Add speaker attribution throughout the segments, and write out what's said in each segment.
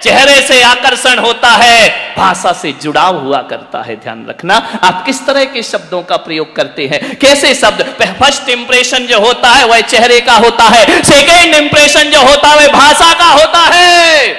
Speaker 1: चेहरे से आकर्षण होता है, भाषा से जुड़ाव हुआ करता है। ध्यान रखना आप किस तरह के शब्दों का प्रयोग करते हैं, कैसे शब्द। फर्स्ट इंप्रेशन जो होता है वह चेहरे का होता है, सेकेंड इंप्रेशन जो होता है वह भाषा का होता है,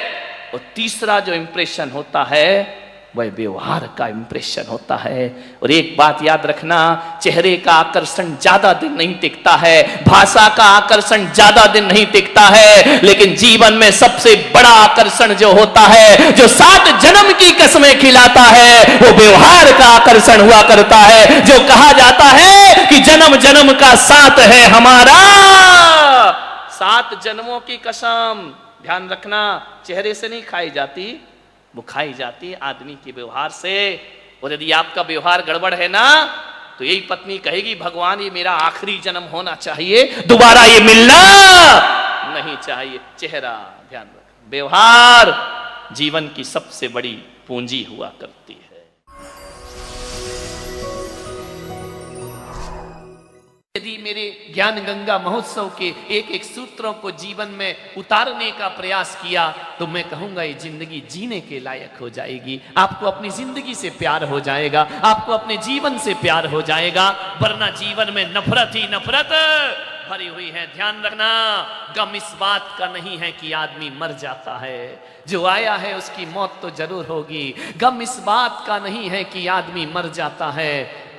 Speaker 1: और तीसरा जो इंप्रेशन होता है वह व्यवहार का इंप्रेशन होता है। और एक बात याद रखना, चेहरे का आकर्षण ज्यादा दिन नहीं टिकता है, भाषा का आकर्षण ज्यादा दिन नहीं टिकता है, लेकिन जीवन में सबसे बड़ा आकर्षण जो होता है, जो 7 जन्म की कसमें खिलाता है, वो व्यवहार का आकर्षण हुआ करता है। जो कहा जाता है कि जन्म जन्म का साथ है हमारा, 7 जन्मों की कसम। ध्यान रखना, चेहरे से नहीं खाई जाती, वो खाई जाती है आदमी के व्यवहार से। और यदि आपका व्यवहार गड़बड़ है ना, तो यही पत्नी कहेगी भगवान ये मेरा आखिरी जन्म होना चाहिए, दोबारा ये मिलना नहीं चाहिए। चेहरा, ध्यान रख, व्यवहार जीवन की सबसे बड़ी पूंजी हुआ करती है। यदि मेरे ज्ञान गंगा महोत्सव के एक एक सूत्रों को जीवन में उतारने का प्रयास किया तो मैं कहूंगा ये जिंदगी जीने के लायक हो जाएगी। आपको अपनी जिंदगी से प्यार हो जाएगा, आपको अपने जीवन से प्यार हो जाएगा, वरना जीवन में नफरत ही नफरत भरी हुई है। ध्यान रखना, गम इस बात का नहीं है कि आदमी मर जाता है, जो आया है उसकी मौत तो जरूर होगी। गम इस बात का नहीं है कि आदमी मर जाता है,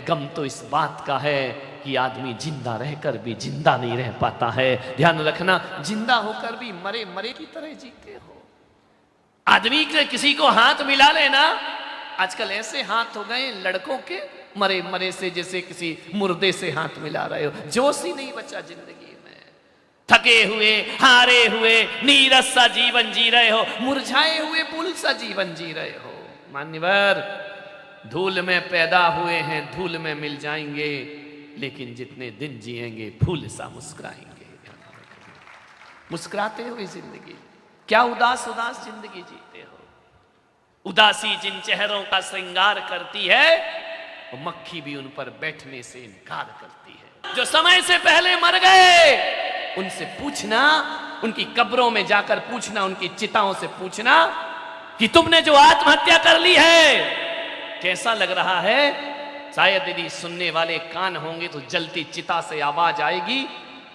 Speaker 1: गम तो इस बात का है कि आदमी जिंदा रहकर भी जिंदा नहीं रह पाता है। ध्यान रखना, जिंदा होकर भी मरे मरे की तरह जीते हो। आदमी के किसी को हाथ मिला लेना, आजकल ऐसे हाथ हो गए लड़कों के, मरे मरे से जैसे किसी मुर्दे से हाथ मिला रहे हो। जोश ही नहीं बचा जिंदगी में, थके हुए, हारे हुए, नीरस सा जीवन जी रहे हो, मुरझाए हुए फूल सा जीवन जी रहे हो। मान्यवर, धूल में पैदा हुए हैं, धूल में मिल जाएंगे, लेकिन जितने दिन जिएंगे फूल सा मुस्कुराएंगे। मुस्कुराते हुए जिंदगी, क्या उदास उदास जिंदगी जीते हो। उदासी जिन चेहरों का श्रृंगार करती है, वो मक्खी भी उन पर बैठने से इनकार करती है। जो समय से पहले मर गए उनसे पूछना, उनकी कब्रों में जाकर पूछना, उनकी चिताओं से पूछना कि तुमने जो आत्महत्या कर ली है कैसा लग रहा है। शायद यदि सुनने वाले कान होंगे तो जलती चिता से आवाज आएगी,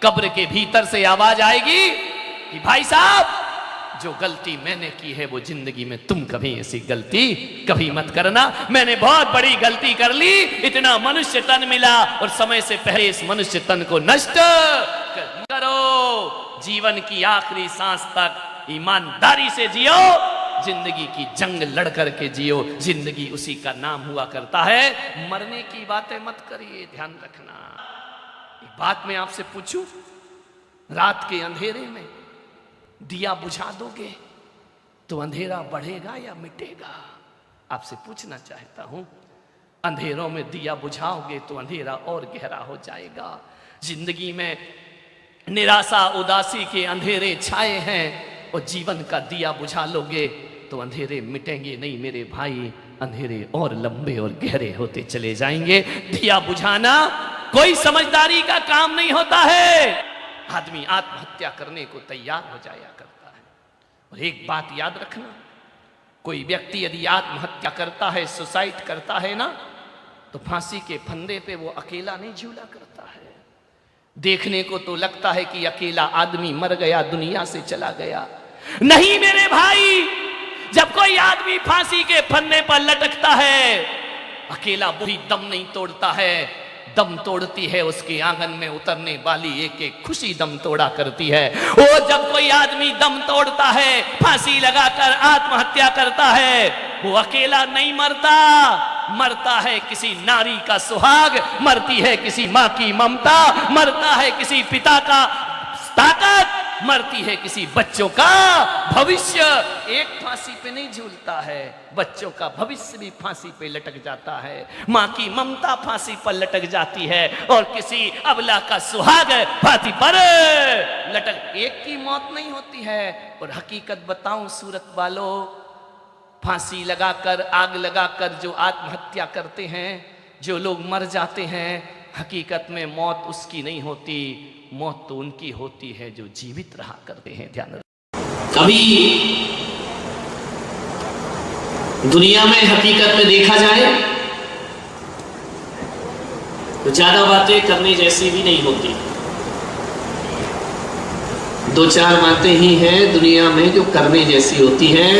Speaker 1: कब्र के भीतर से आवाज आएगी कि भाई साहब जो गलती मैंने की है वो जिंदगी में तुम कभी ऐसी गलती कभी मत करना। मैंने बहुत बड़ी गलती कर ली, इतना मनुष्य तन मिला और समय से पहले इस मनुष्य तन को नष्ट करो। जीवन की आखिरी सांस तक ईमानदारी से जियो, जिंदगी की जंग लड़ करके जियो। जिंदगी उसी का नाम हुआ करता है, मरने की बातें मत करिए। ध्यान रखना, एक बात मैं आपसे पूछूं, रात के अंधेरे में दिया बुझा दोगे तो अंधेरा बढ़ेगा या मिटेगा? आपसे पूछना चाहता हूं, अंधेरों में दिया बुझाओगे तो अंधेरा और गहरा हो जाएगा। जिंदगी में निराशा उदासी के अंधेरे छाए हैं और जीवन का दिया बुझा लोगे तो अंधेरे मिटेंगे नहीं मेरे भाई, अंधेरे और लंबे और गहरे होते चले जाएंगे। दिया बुझाना कोई समझदारी का काम नहीं होता है। आदमी आत्महत्या करने को तैयार हो जाया करता है। और एक बात याद रखना, कोई व्यक्ति यदि आत्महत्या करता है, सुसाइड करता है ना, तो फांसी के फंदे पे वो अकेला नहीं झूला करता है। देखने को तो लगता है कि अकेला आदमी मर गया, दुनिया से चला गया। नहीं मेरे भाई, जब कोई आदमी फांसी के फंदे पर लटकता है, अकेला वही दम नहीं तोड़ता है, दम तोड़ती है उसके आंगन में उतरने वाली एक एक खुशी दम तोड़ा करती है। वो जब कोई आदमी दम तोड़ता है, फांसी लगाकर आत्महत्या करता है, वो अकेला नहीं मरता, मरता है किसी नारी का सुहाग, मरती है किसी माँ की ममता, मरता है किसी पिता का ताकत, मरती है किसी बच्चों का भविष्य। एक फांसी पे नहीं झूलता है, बच्चों का भविष्य भी फांसी पे लटक जाता है, माँ की ममता फांसी पर लटक जाती है और किसी अबला का सुहाग फांसी पर लटक। एक की मौत नहीं होती है। और हकीकत बताऊं सूरत वालों, फांसी लगाकर आग लगाकर जो आत्महत्या करते हैं, जो लोग मर जाते हैं, हकीकत में मौत उसकी नहीं होती, मौत तो उनकी होती है जो जीवित रहा करते हैं। ध्यान रखना, कभी दुनिया में हकीकत में देखा जाए तो ज्यादा बातें करने जैसी भी नहीं होती। दो चार बातें ही हैं दुनिया में जो करने जैसी होती हैं,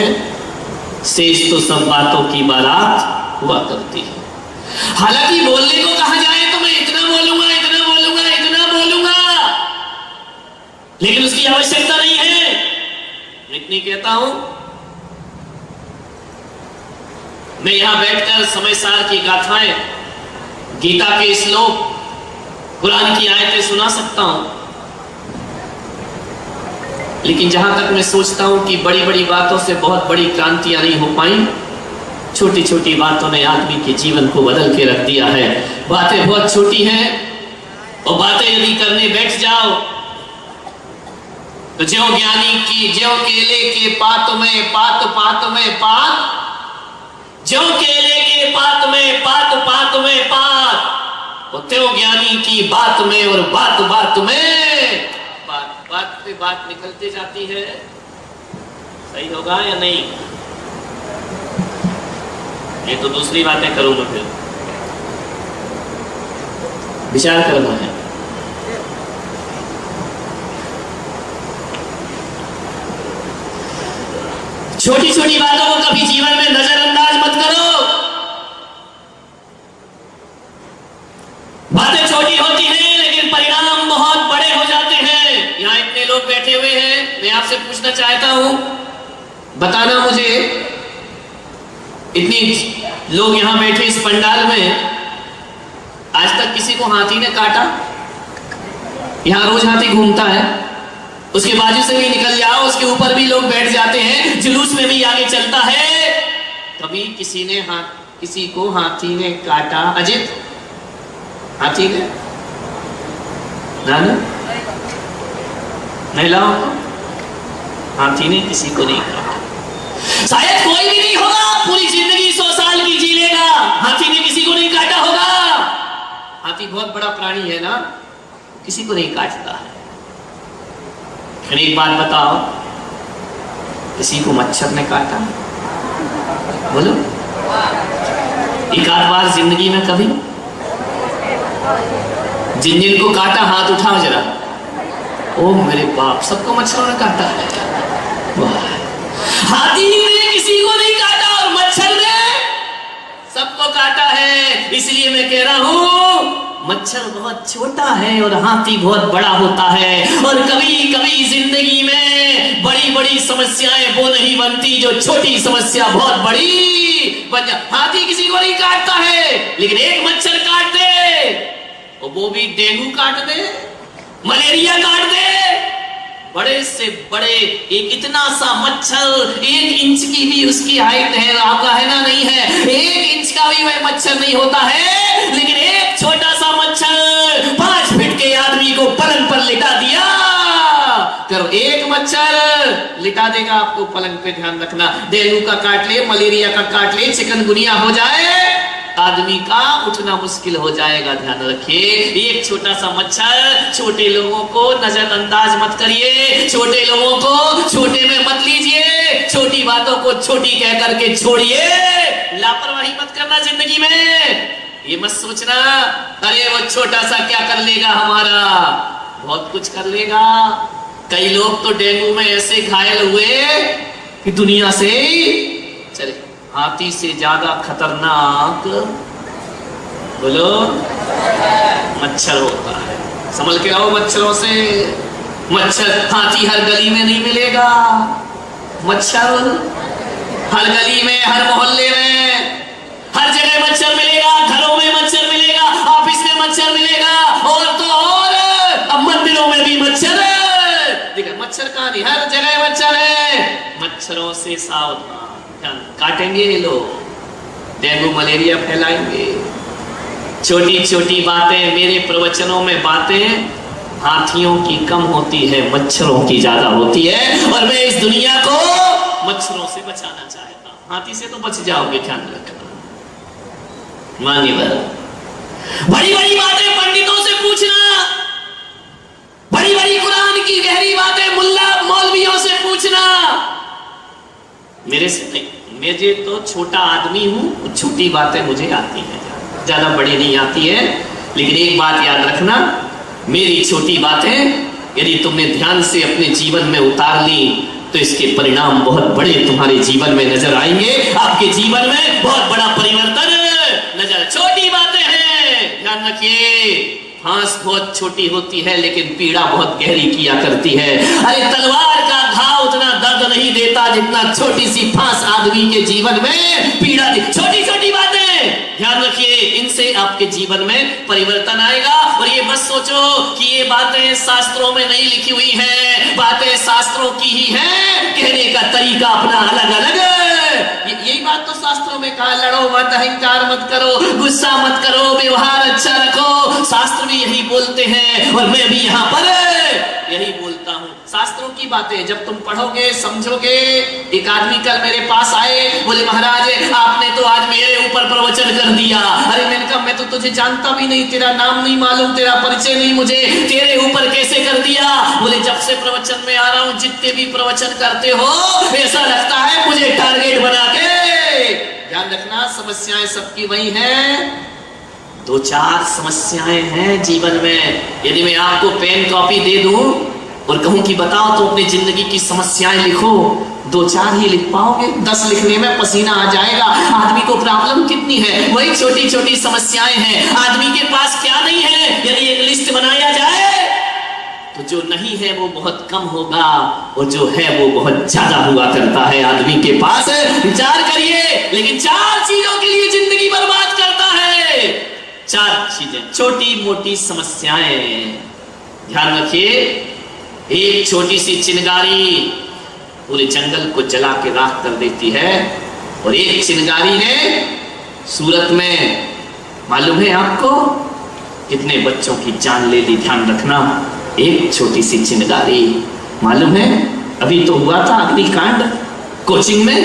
Speaker 1: शेष तो सब बातों की बारात हुआ करती है। हालांकि बोलने को कहा जाए तो मैं इतना बोलूंगा, इतना बोलूंगा, इतना बोलूंगा, लेकिन उसकी आवश्यकता नहीं है। मैं इतनी कहता हूं, मैं यहां बैठकर समय सार की गाथाएं, गीता के श्लोक, कुरान की आयतें सुना सकता हूं, लेकिन जहां तक मैं सोचता हूं कि बड़ी बड़ी बातों से बहुत बड़ी क्रांतियां नहीं हो पाई, छोटी छोटी बातों ने आदमी के जीवन को बदल के रख दिया है। बातें बहुत छोटी हैं और बातें यदि करने बैठ जाओ तो ज्यों ज्ञानी की ज्यों केले के पात में पात पात में पात, ज्यों केले के पात में पात पात में पात, और त्यों ज्ञानी की बात में और बात बात में बात, बात पे बात निकलती जाती है। सही होगा या नहीं? ये तो दूसरी बातें करूंगा, फिर विचार करना है। छोटी छोटी बातों को कभी जीवन में नजरअंदाज मत करो। बातें छोटी होती हैं लेकिन परिणाम बहुत बड़े हो जाते हैं। यहां इतने लोग बैठे हुए हैं, मैं आपसे पूछना चाहता हूं, बताना मुझे, इतनी लोग यहां बैठे इस पंडाल में, आज तक किसी को हाथी ने काटा? यहां रोज हाथी घूमता है, उसके बाजू से भी निकल जाओ, उसके ऊपर भी लोग बैठ जाते हैं, जुलूस में भी आगे चलता है। कभी किसी को हाथी ने काटा? अजित, हाथी ने? नाना, महिलाओं को हाथी ने किसी को नहीं काटा। शायद कोई भी नहीं होगा पूरी जिंदगी 100 साल की जी लेगा, हाथी ने किसी को नहीं काटा होगा। हाथी बहुत बड़ा प्राणी है ना, किसी को नहीं काटता है। एक बात बताओ, किसी को मच्छर ने काटा? बोलो, एक आध बार जिंदगी में कभी? जिन जिन को काटा हाथ उठाओ जरा। ओ मेरे बाप, सबको मच्छरों ने काटा है। हाथी ने किसी को नहीं काटा और मच्छर ने सबको काटा है। इसलिए मैं कह रहा हूं, मच्छर बहुत छोटा है और हाथी बहुत बड़ा होता है। और कभी कभी जिंदगी में बड़ी बड़ी समस्याएं वो नहीं बनती जो छोटी समस्या बहुत बड़ी बन जा। हाथी किसी को नहीं काटता है, लेकिन एक मच्छर काट दे, और वो भी डेंगू काट दे, मलेरिया काट दे, बड़े से बड़े एक इतना सा मच्छर, 1 इंच की भी उसकी हाइट है, आपका है ना? नहीं है, 1 इंच का भी वह मच्छर नहीं होता है, लेकिन एक छोटा सा मच्छर 5 फीट के आदमी को पलंग पर लिटा दिया। करो, एक मच्छर लिटा देगा आपको पलंग पे, ध्यान रखना। डेंगू का काट ले, मलेरिया का काट ले, चिकनगुनिया हो जाए, आदमी का उठना मुश्किल हो जाएगा। ध्यान रखिए, एक छोटा सा मच्छर। छोटे लोगों को नजरअंदाज मत करिए, छोटे लोगों को छोटे में मत लीजिए, छोटी बातों को छोटी कह करके छोड़िए। लापरवाही मत करना जिंदगी में। ये मत सोचना अरे वो छोटा सा क्या कर लेगा हमारा, बहुत कुछ कर लेगा। कई लोग तो डेंगू में ऐसे घायल हुए कि दुनिया से चले। हाथी से ज्यादा खतरनाक, बोलो, मच्छर होता है। संभल के रहो मच्छरों से। मच्छर, हाथी हर गली में नहीं मिलेगा, मच्छर हर गली में, हर मोहल्ले में, हर जगह मच्छर मिलेगा। घरों में मच्छर मिलेगा, ऑफिस में मच्छर मिलेगा, और तो और अब मंदिरों में भी मच्छर है। देखा, मच्छर कहां नहीं, हर जगह मच्छर है। मच्छरों से सावधान, काटेंगे ये लोग, डेंगू मलेरिया फैलाएंगे। छोटी छोटी बातें, मेरे प्रवचनों में बातें हाथियों की कम होती है, मच्छरों की ज्यादा होती है। और मैं इस दुनिया को मच्छरों से बचाना चाहता हूं। हाथी से तो बच जाओगे, ध्यान रखना। मानिए, बड़ी बड़ी बातें पंडितों से पूछना, बड़ी बड़ी कुरान की गहरी बातें मुल्ला मौलवियों से पूछना, मेरे से नहीं, मुझे तो छोटा आदमी हूं, छोटी बातें मुझे आती हैं, ज्यादा बड़ी नहीं आती है। लेकिन एक बात याद रखना, मेरी छोटी बातें यदि तुमने ध्यान से अपने जीवन में उतार ली तो इसके परिणाम बहुत बड़े तुम्हारे जीवन में नजर आएंगे। आपके जीवन में बहुत बड़ा परिवर्तन नजर। छोटी बातें हैं, ध्यान रखिए, फांस बहुत छोटी होती है लेकिन पीड़ा बहुत गहरी किया करती है। अरे तलवार का घाव उतना दर्द नहीं देता जितना छोटी सी फांस आदमी के जीवन में पीड़ा दी। छोटी छोटी बातें ध्यान रखिए, इनसे आपके जीवन में परिवर्तन आएगा। और ये मत सोचो कि ये बातें शास्त्रों में नहीं लिखी हुई हैं, बातें शास्त्रों की ही हैं, कहने का तरीका अपना अलग अलग है। यही बात तो शास्त्रों में कहा, लड़ो मत, अहंकार मत करो, गुस्सा मत करो, व्यवहार अच्छा रखो। शास्त्र भी यही बोलते हैं और मैं भी यहाँ पर यही बोलता हूँ। शास्त्रों की बातें जब तुम पढ़ोगे समझोगे। एक आदमी कल मेरे पास आए, बोले महाराज आपने तो आज मेरे ऊपर प्रवचन कर दिया। अरे मैंने कहा मैं तो तुझे जानता भी नहीं, तेरा नाम नहीं मालूम, तेरा परिचय नहीं मुझे, तेरे ऊपर कैसे कर दिया? बोले जब से प्रवचन में आ रहा हूँ जितने भी प्रवचन करते हो ऐसा लगता है मुझे टारगेट बना के। ध्यान रखना, समस्याएं सबकी वही हैं, दो चार समस्याएं हैं जीवन में। यदि मैं आपको पेन कॉपी दे दूं और कहूं कि बताओ तो अपनी जिंदगी की समस्याएं लिखो, दो चार ही लिख पाओगे, 10 लिखने में पसीना आ जाएगा। आदमी को प्रॉब्लम कितनी है, वही छोटी छोटी समस्याएं हैं। आदमी के पास क्या नहीं है, यदि एक लिस्ट बनाया जाए तो जो नहीं है वो बहुत कम होगा और जो है वो बहुत ज्यादा हुआ करता है आदमी के पास। विचार करिए, लेकिन 4 चीजों के लिए जिंदगी बर्बाद करता है। 4 चीजें, छोटी मोटी समस्याएं। ध्यान रखिए, एक छोटी सी चिंगारी पूरे जंगल को जला के राख कर देती है। और एक चिंगारी ने सूरत में, मालूम है आपको कितने बच्चों की जान ले ली? ध्यान रखना, एक छोटी सी चिंगारी, मालूम है अभी तो हुआ था अग्निकांड कोचिंग में,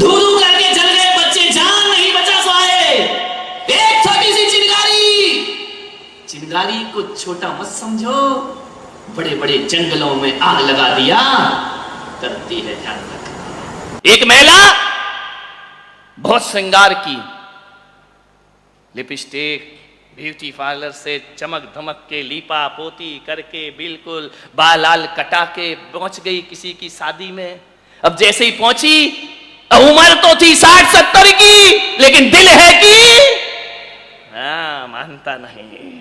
Speaker 1: धू धू करके जल गए बच्चे, जान नहीं बचा पाए। एक छोटी सी चिंगारी, चिंगारी को छोटा मत समझो, बड़े बड़े जंगलों में आग लगा दिया करती है। ध्यान रखना, एक महिला बहुत श्रृंगार की, लिपस्टिक, ब्यूटी पार्लर से चमक धमक के लीपा पोती करके बिल्कुल बाल लाल कटा के पहुंच गई किसी की शादी में। अब जैसे ही पहुंची, उम्र तो थी 60-70 की, लेकिन दिल है कि मानता नहीं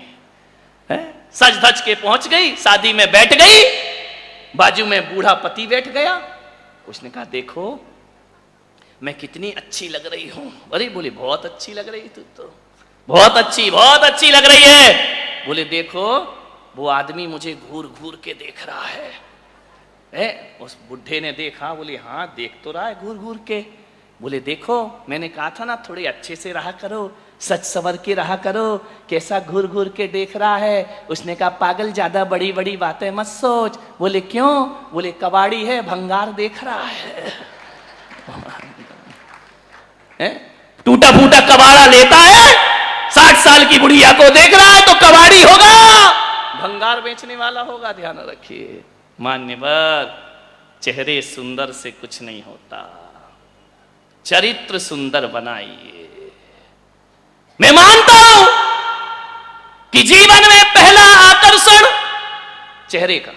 Speaker 1: है। सज धज के पहुंच गई, शादी में बैठ गई, बाजू में बूढ़ा पति बैठ गया। उसने कहा देखो मैं कितनी अच्छी लग रही हूं। अरे बोले बहुत अच्छी लग रही तू तो, बहुत अच्छी लग रही है। बोले देखो वो आदमी मुझे घूर घूर के देख रहा है। उस बुढ़े ने देखा, बोले हाँ देख तो रहा है घूर घूर के। बोले देखो मैंने कहा था ना थोड़े अच्छे से रहा करो, सच सवर के रहा करो, कैसा घूर घूर के देख रहा है। उसने कहा पागल ज्यादा बड़ी बड़ी बातें मत सोच। बोले क्यों? बोले कबाड़ी है, भंगार देख रहा है। टूटा फूटा कबाड़ा लेता है, 60 साल की बुढ़िया को देख रहा है तो कबाड़ी होगा, भंगार बेचने वाला होगा। ध्यान रखिए मान्यवर, चेहरे सुंदर से कुछ नहीं होता, चरित्र सुंदर बनाइए। मैं मानता हूं कि जीवन में पहला आकर्षण चेहरे का।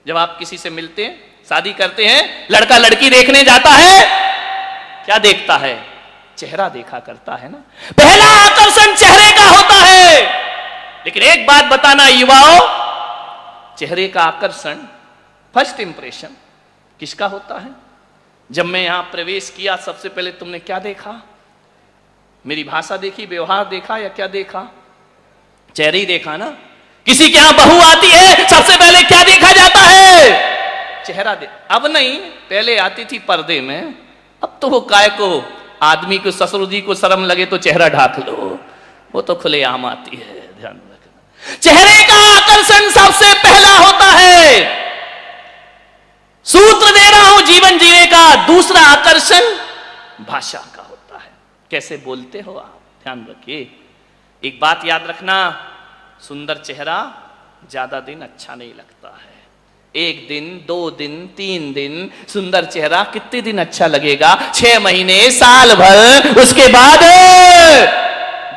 Speaker 1: जब आप किसी से मिलते हैं, शादी करते हैं, लड़का लड़की देखने जाता है, क्या देखता है? चेहरा देखा करता है ना। पहला आकर्षण चेहरे का होता है। लेकिन एक बात बताना युवाओं, चेहरे का आकर्षण, फर्स्ट इंप्रेशन किसका होता है? जब मैं यहां प्रवेश किया सबसे पहले तुमने क्या देखा? मेरी भाषा देखी, व्यवहार देखा या क्या देखा? चेहरे ही देखा ना। किसी के यहां बहू आती है सबसे पहले क्या देखा जाता है? चेहरा अब नहीं, पहले आती थी पर्दे में, अब तो वो काय को, आदमी को, ससुर जी को शर्म लगे तो चेहरा ढाक लो, वो तो खुलेआम आती है। ध्यान रखना, चेहरे का आकर्षण सबसे पहला होता है। सूत्र दे रहा हूं जीवन जीने का। दूसरा आकर्षण भाषा का होता है, कैसे बोलते हो आप। ध्यान रखिए, एक बात याद रखना, सुंदर चेहरा ज्यादा दिन अच्छा नहीं लगता है। 1 दिन, 2 दिन, 3 दिन सुंदर चेहरा कितने दिन अच्छा लगेगा? 6 महीने, साल भर, उसके बाद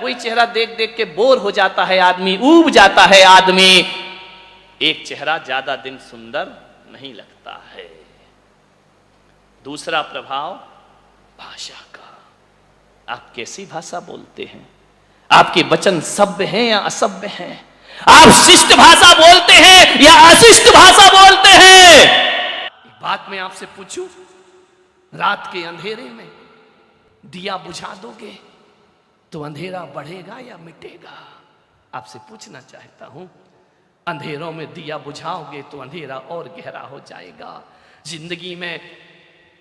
Speaker 1: वही चेहरा देख देख के बोर हो जाता है आदमी, ऊब जाता है आदमी। एक चेहरा ज्यादा दिन सुंदर नहीं लगता है। दूसरा प्रभाव भाषा का। आप कैसी भाषा बोलते हैं? आपके वचन सभ्य हैं या असभ्य हैं? आप शिष्ट भाषा बोलते हैं या अशिष्ट भाषा बोलते हैं? एक बात मैं आपसे पूछूं, रात के अंधेरे में दिया बुझा दोगे तो अंधेरा बढ़ेगा या मिटेगा? आपसे पूछना चाहता हूं, अंधेरों में दिया बुझाओगे तो अंधेरा और गहरा हो जाएगा। जिंदगी में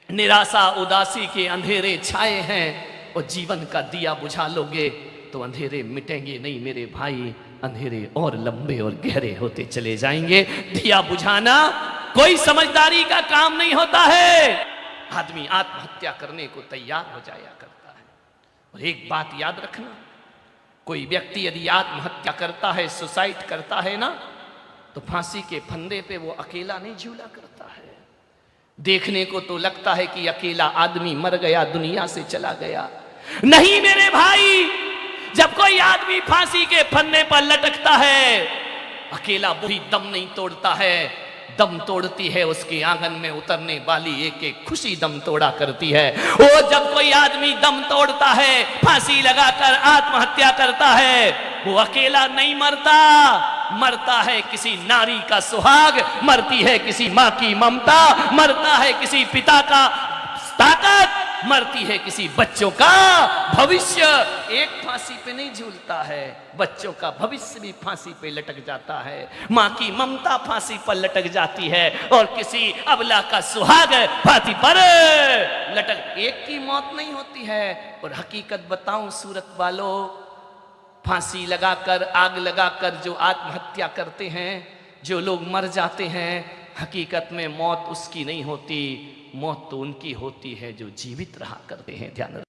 Speaker 1: निराशा उदासी के अंधेरे छाए हैं और जीवन का दिया बुझा लोगे तो अंधेरे मिटेंगे नहीं मेरे भाई, अंधेरे और लंबे और गहरे होते चले जाएंगे। दिया बुझाना कोई समझदारी का काम नहीं होता है। आदमी आत्महत्या करने को तैयार हो जाया करता है। और एक बात याद रखना, कोई व्यक्ति यदि आत्महत्या करता है, सुसाइड करता है ना, तो फांसी के फंदे पे वो अकेला नहीं झूला करता है। देखने को तो लगता है कि अकेला आदमी मर गया, दुनिया से चला गया। नहीं मेरे भाई, जब कोई आदमी फांसी के फंदे पर लटकता है, अकेला बुरी दम नहीं तोड़ता है, दम तोड़ती है उसके आंगन में उतरने वाली एक एक खुशी दम तोड़ा करती है। वो जब कोई आदमी दम तोड़ता है, फांसी लगाकर आत्महत्या करता है, वो अकेला नहीं मरता, मरता है किसी नारी का सुहाग, मरती है किसी माँ की ममता, मरता है किसी पिता का ताकत, मरती है किसी बच्चों का भविष्य। एक फांसी पे नहीं झूलता है, बच्चों का भविष्य भी फांसी पे लटक जाता है, माँ की ममता फांसी पर लटक जाती है और किसी अबला का सुहाग फांसी पर लटक। एक की मौत नहीं होती है। और हकीकत बताऊं सूरत वालों, फांसी लगाकर, आग लगाकर जो आत्महत्या करते हैं, जो लोग मर जाते हैं, हकीकत में मौत उसकी नहीं होती, मौत तो उनकी होती है जो जीवित रहा करते हैं। ध्यान